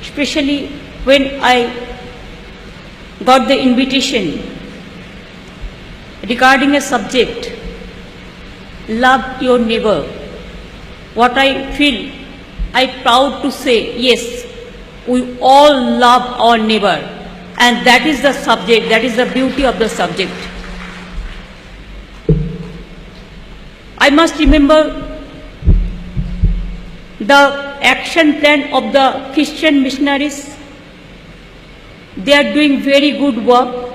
especially when I got the invitation regarding a subject, love your neighbor. What I feel, I'm proud to say, yes, we all love our neighbor, and that is the subject, that is the beauty of the subject. I must remember the action plan of the Christian missionaries. They are doing very good work,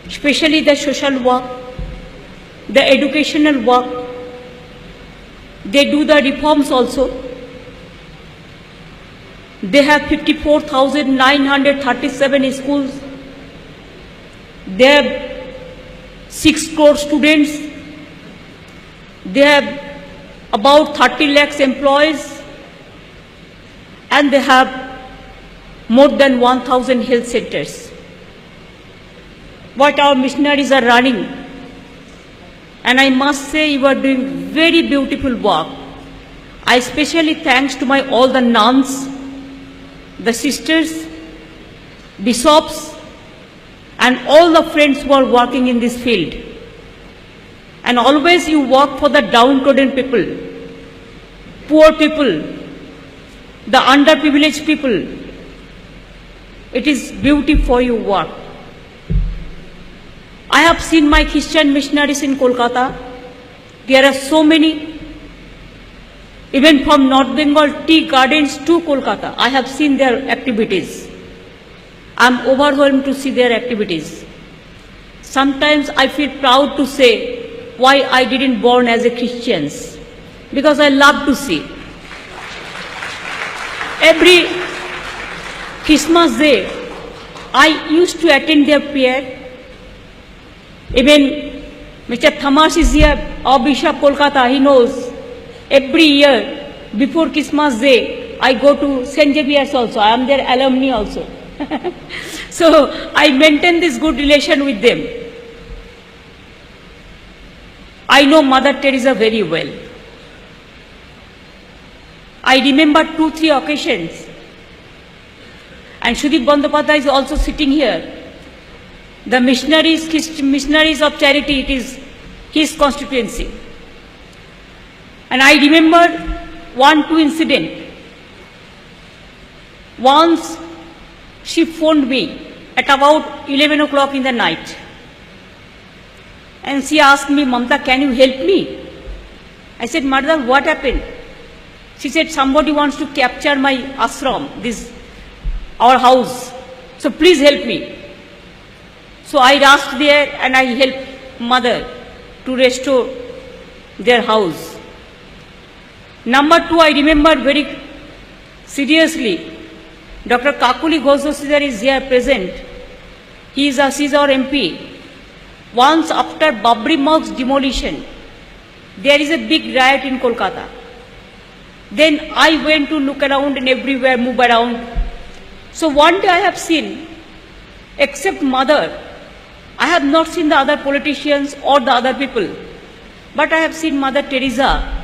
especially the social work, the educational work. They do the reforms also. They have 54,937 schools. They have 6 crore students. They have about 30 lakhs employees, and they have more than 1,000 health centers. What our missionaries are running, and I must say you are doing very beautiful work. I especially thanks to all the nuns, the sisters, bishops, and all the friends who are working in this field. And always you work for the downtrodden people, poor people, the underprivileged people. It is beauty for your work. I have seen my Christian missionaries in Kolkata. There are so many, even from North Bengal tea gardens to Kolkata. I have seen their activities. I am overwhelmed to see their activities. Sometimes I feel proud to say why I didn't born as a Christian, because I love to see. Every Christmas Day, I used to attend their prayer. Even Mr. Thamas is here, our Bishop Kolkata, he knows. Every year, before Christmas Day, I go to St. Xavier's also. I am their alumni also. So I maintain this good relation with them. I know Mother Teresa very well. I remember 2-3 occasions. And Sudip Bandyopadhyay is also sitting here. The missionaries of charity, it is his constituency. And I remember 1-2 incident. Once she phoned me at about 11 o'clock in the night. And she asked me, Mamta, can you help me? I said, Mother, what happened? She said, somebody wants to capture my ashram, our house. So please help me. So I rushed there and I helped Mother to restore their house. Number 2, I remember very seriously, Dr. Kakuli Ghosh is here present. She is our MP. Once after Babri Masjid demolition, there is a big riot in Kolkata. Then I went to look around and everywhere, move around. So one day I have seen, except Mother, I have not seen the other politicians or the other people, but I have seen Mother Teresa.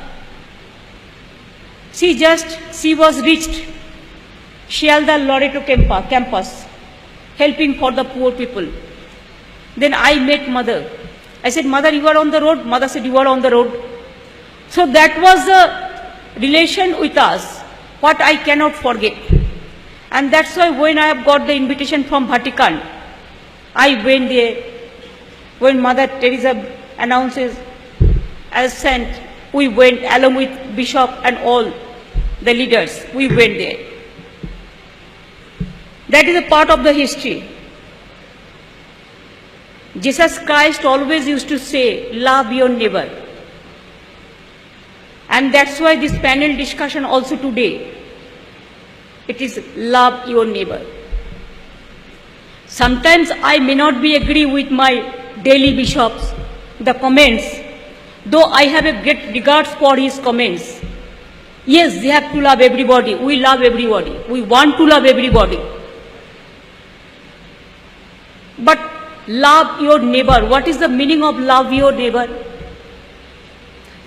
She was reached Shialda Loreto campus, helping for the poor people. Then I met Mother. I said, Mother, you are on the road? Mother said, you are on the road. So that was the relation with us, what I cannot forget. And that's why when I have got the invitation from Vatican, I went there. When Mother Teresa announces as saint, we went along with Bishop and all the leaders. We went there. That is a part of the history. Jesus Christ always used to say, love your neighbor. And that's why this panel discussion also today, it is love your neighbor. Sometimes I may not be agree with my daily bishops, the comments, though I have a great regards for his comments. Yes, they have to love everybody. We love everybody. We want to love everybody. But love your neighbor. What is the meaning of love your neighbor?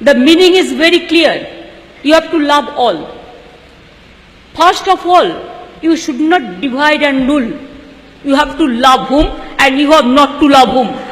The meaning is very clear. You have to love all. First of all, you should not divide and rule. You have to love whom and you have not to love whom.